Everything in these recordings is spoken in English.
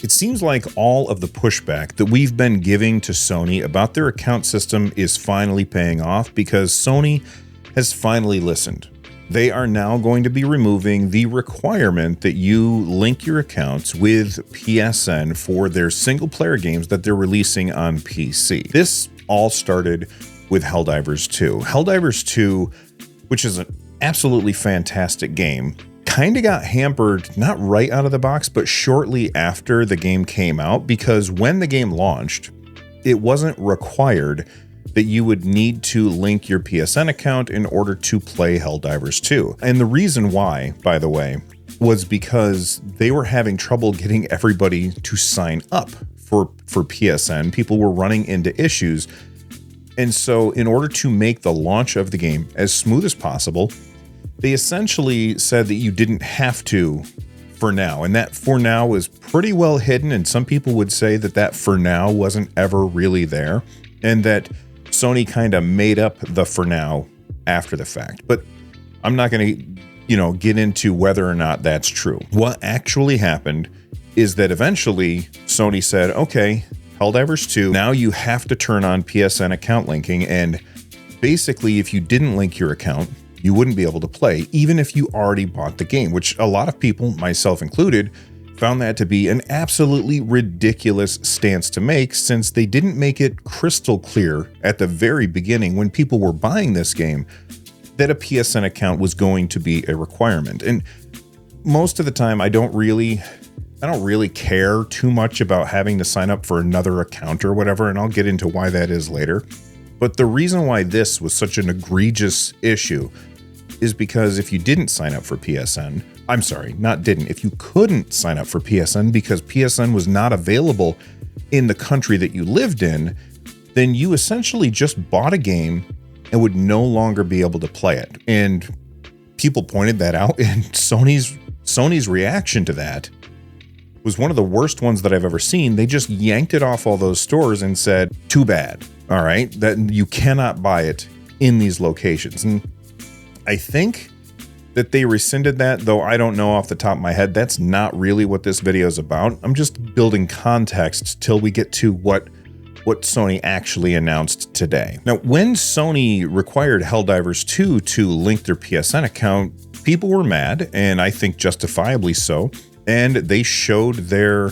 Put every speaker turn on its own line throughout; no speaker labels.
It seems like all of the pushback that we've been giving to Sony about their account system is finally paying off because Sony has finally listened. They are now going to be removing the requirement that you link your accounts with PSN for their single-player games that they're releasing on PC. This all started with Helldivers 2. Helldivers 2, which is an absolutely fantastic game, kind of got hampered, not right out of the box, but shortly after the game came out, because when the game launched, it wasn't required that you would need to link your PSN account in order to play Helldivers 2. And the reason why, by the way, was because they were having trouble getting everybody to sign up for PSN. People were running into issues. And so in order to make the launch of the game as smooth as possible, they essentially said that you didn't have to for now. And that for now was pretty well hidden. And some people would say that that for now wasn't ever really there. And that Sony kind of made up the for now after the fact. But I'm not going to, get into whether or not that's true. What actually happened is that eventually Sony said, okay, Helldivers 2, now you have to turn on PSN account linking. And basically, if you didn't link your account, you wouldn't be able to play, even if you already bought the game, which a lot of people, myself included, found that to be an absolutely ridiculous stance to make, since they didn't make it crystal clear at the very beginning when people were buying this game that a PSN account was going to be a requirement. And most of the time, I don't really care too much about having to sign up for another account or whatever, and I'll get into why that is later. But the reason why this was such an egregious issue is because if you didn't sign up for PSN, if you couldn't sign up for PSN because PSN was not available in the country that you lived in, then you essentially just bought a game and would no longer be able to play it. And people pointed that out, and Sony's reaction to that was one of the worst ones that I've ever seen. They just yanked it off all those stores and said, too bad. All right, that you cannot buy it in these locations. And I think that they rescinded that, though I don't know off the top of my head. That's not really what this video is about. I'm just building context till we get to what Sony actually announced today. Now, when Sony required Helldivers 2 to link their PSN account, people were mad, and I think justifiably so. And they showed their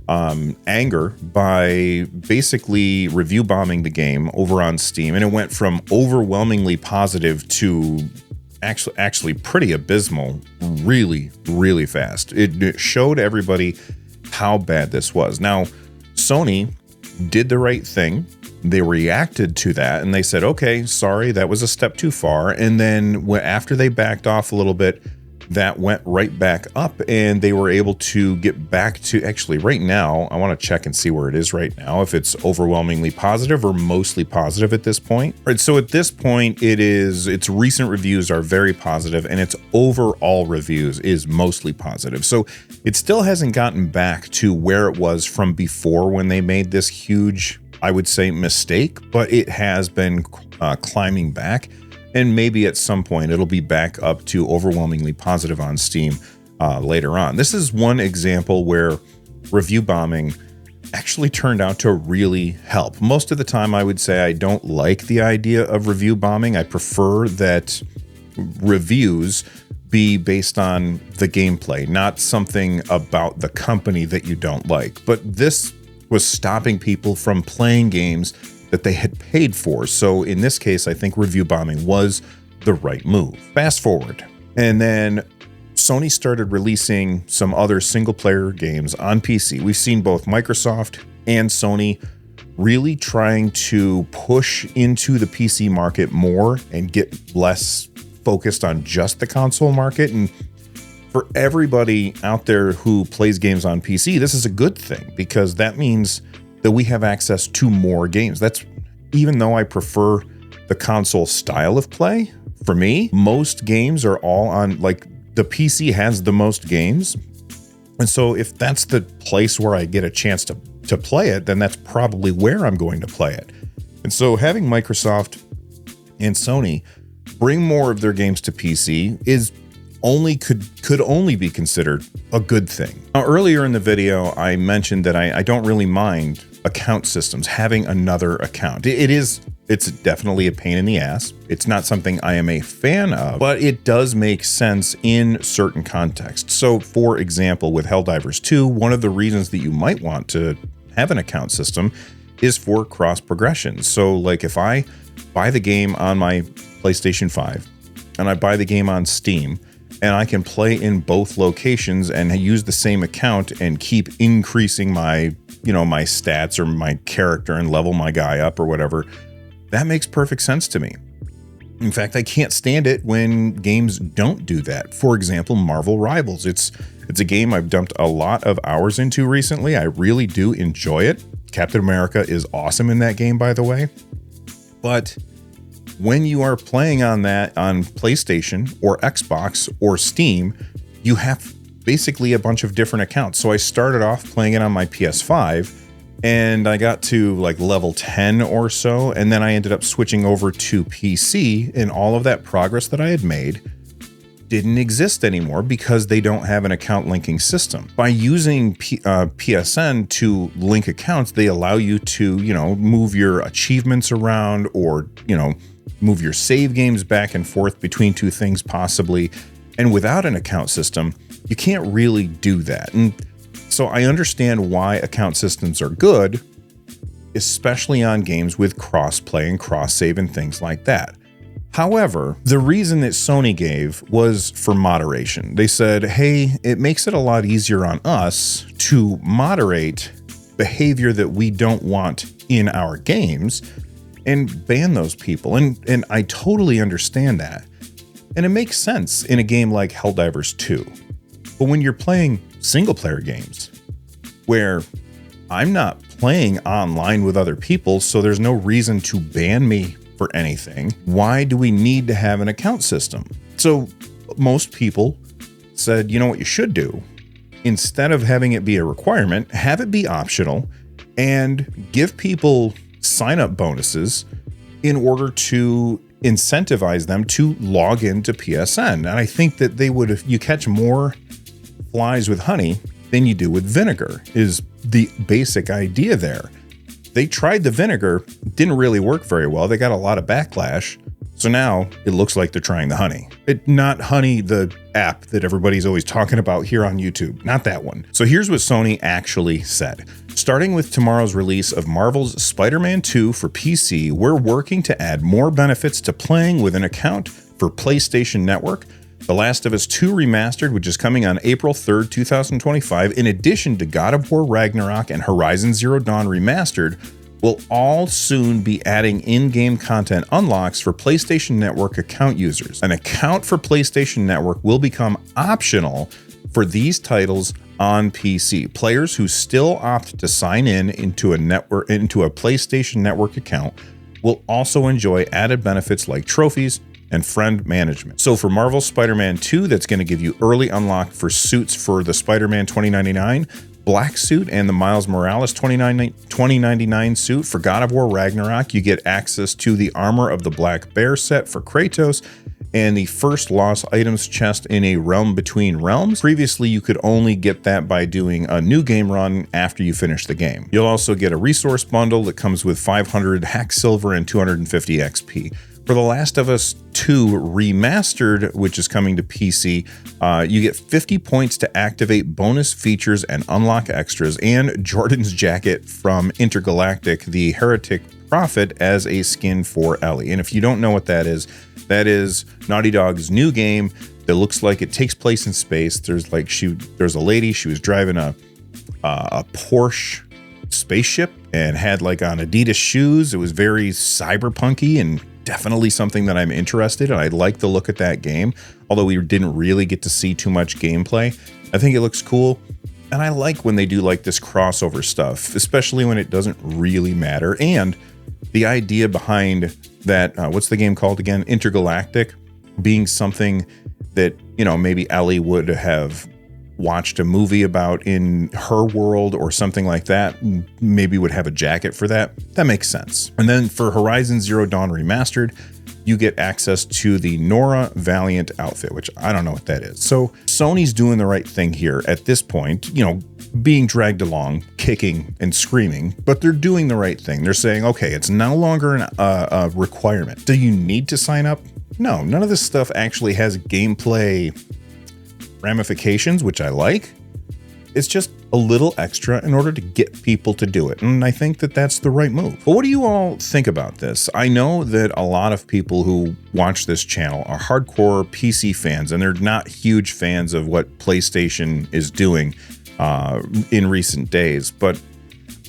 anger by basically review bombing the game over on Steam. And it went from overwhelmingly positive to actually pretty abysmal really, really fast. It showed everybody how bad this was. Now, Sony did the right thing. They reacted to that and they said, okay, sorry, that was a step too far. And then after they backed off a little bit, that went right back up, and they were able to get back to, actually right now, I want to check and see where it is right now, if it's overwhelmingly positive or mostly positive at this point. Right, so at this point, its recent reviews are very positive, and its overall reviews is mostly positive. So it still hasn't gotten back to where it was from before when they made this huge, I would say, mistake, but it has been climbing back. And maybe at some point it'll be back up to overwhelmingly positive on Steam later on. This is one example where review bombing actually turned out to really help. Most of the time, I would say I don't like the idea of review bombing. I prefer that reviews be based on the gameplay, not something about the company that you don't like. But this was stopping people from playing games that they had paid for. So in this case, I think review bombing was the right move. Fast forward, and then Sony started releasing some other single-player games on PC. We've seen both Microsoft and Sony really trying to push into the PC market more and get less focused on just the console market. And for everybody out there who plays games on PC, this is a good thing, because that means that we have access to more games. That's, even though I prefer the console style of play, for me, most games are all on, like, the PC has the most games. And so if that's the place where I get a chance to play it, then that's probably where I'm going to play it. And so having Microsoft and Sony bring more of their games to PC is could only be considered a good thing. Now, earlier in the video, I mentioned that I don't really mind account systems, having another account. It's definitely a pain in the ass. It's not something I am a fan of, but it does make sense in certain contexts. So for example, with Helldivers 2, one of the reasons that you might want to have an account system is for cross progression. So like if I buy the game on my PlayStation 5 and I buy the game on Steam, and I can play in both locations and use the same account and keep increasing my, my stats or my character and level my guy up or whatever, that makes perfect sense to me. In fact, I can't stand it when games don't do that. For example, Marvel Rivals. It's a game I've dumped a lot of hours into recently. I really do enjoy it. Captain America is awesome in that game, by the way. But when you are playing on that on PlayStation or Xbox or Steam, you have basically a bunch of different accounts. So I started off playing it on my PS5 and I got to like level 10 or so. And then I ended up switching over to PC, and all of that progress that I had made didn't exist anymore because they don't have an account linking system. By using PSN to link accounts, they allow you to, move your achievements around or, move your save games back and forth between two things possibly. And without an account system, you can't really do that. And so I understand why account systems are good, especially on games with cross-play and cross-save and things like that. However, the reason that Sony gave was for moderation. They said, hey, it makes it a lot easier on us to moderate behavior that we don't want in our games and ban those people. And I totally understand that. And it makes sense in a game like Helldivers 2. But when you're playing single player games where I'm not playing online with other people, so there's no reason to ban me for anything, why do we need to have an account system? So most people said, you know what you should do? Instead of having it be a requirement, have it be optional and give people sign-up bonuses in order to incentivize them to log into PSN. And I think that you catch more flies with honey than you do with vinegar, is the basic idea there. They tried the vinegar, didn't really work very well. They got a lot of backlash. So now it looks like they're trying the honey. Not Honey, the app that everybody's always talking about here on YouTube. Not that one. So here's what Sony actually said. Starting with tomorrow's release of Marvel's Spider-Man 2 for PC, we're working to add more benefits to playing with an account for PlayStation Network. The Last of Us 2 Remastered, which is coming on April 3rd, 2025, in addition to God of War Ragnarok and Horizon Zero Dawn Remastered, will all soon be adding in-game content unlocks for PlayStation Network account users. An account for PlayStation Network will become optional for these titles on PC. Players who still opt to sign into a PlayStation Network account will also enjoy added benefits like trophies and friend management. So for Marvel Spider-Man 2, that's going to give you early unlock for suits for the Spider-Man 2099 Black suit and the Miles Morales 2099 suit. For God of War Ragnarok, you get access to the Armor of the Black Bear set for Kratos and the first lost items chest in A Realm Between Realms. Previously, you could only get that by doing a new game run after you finish the game. You'll also get a resource bundle that comes with 500 hack silver and 250 XP. For The Last of Us 2 Remastered, which is coming to PC, you get 50 points to activate bonus features and unlock extras, and Jordan's jacket from Intergalactic, the Heretic Prophet, as a skin for Ellie. And if you don't know what that is Naughty Dog's new game that looks like it takes place in space. There's a lady, she was driving a Porsche spaceship and had like on Adidas shoes. It was very cyberpunky and definitely something that I'm interested in. I like the look at that game, although we didn't really get to see too much gameplay. I think it looks cool, and I like when they do like this crossover stuff, especially when it doesn't really matter. And the idea behind that, what's the game called again? Intergalactic, being something that, maybe Ellie would have watched a movie about in her world or something like that, maybe would have a jacket for that. That makes sense. And then for Horizon Zero Dawn Remastered, you get access to the Nora Valiant outfit, which I don't know what that is. So Sony's doing the right thing here at this point, you know, being dragged along, kicking and screaming, but they're doing the right thing. They're saying, okay, it's no longer a requirement. Do you need to sign up? No, none of this stuff actually has gameplay ramifications, which I like. It's just a little extra in order to get people to do it. And I think that that's the right move. But what do you all think about this? I know that a lot of people who watch this channel are hardcore PC fans, and they're not huge fans of what PlayStation is doing in recent days. But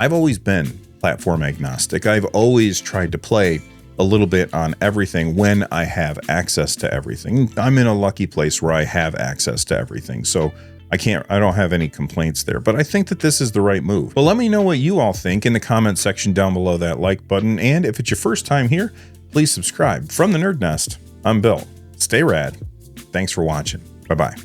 I've always been platform agnostic. I've always tried to play a little bit on everything when I have access to everything. I'm in a lucky place where I have access to everything. So I don't have any complaints there, but I think that this is the right move. But let me know what you all think in the comment section down below that like button. And if it's your first time here, please subscribe. From the Nerd Nest, I'm Bill. Stay rad. Thanks for watching. Bye-bye.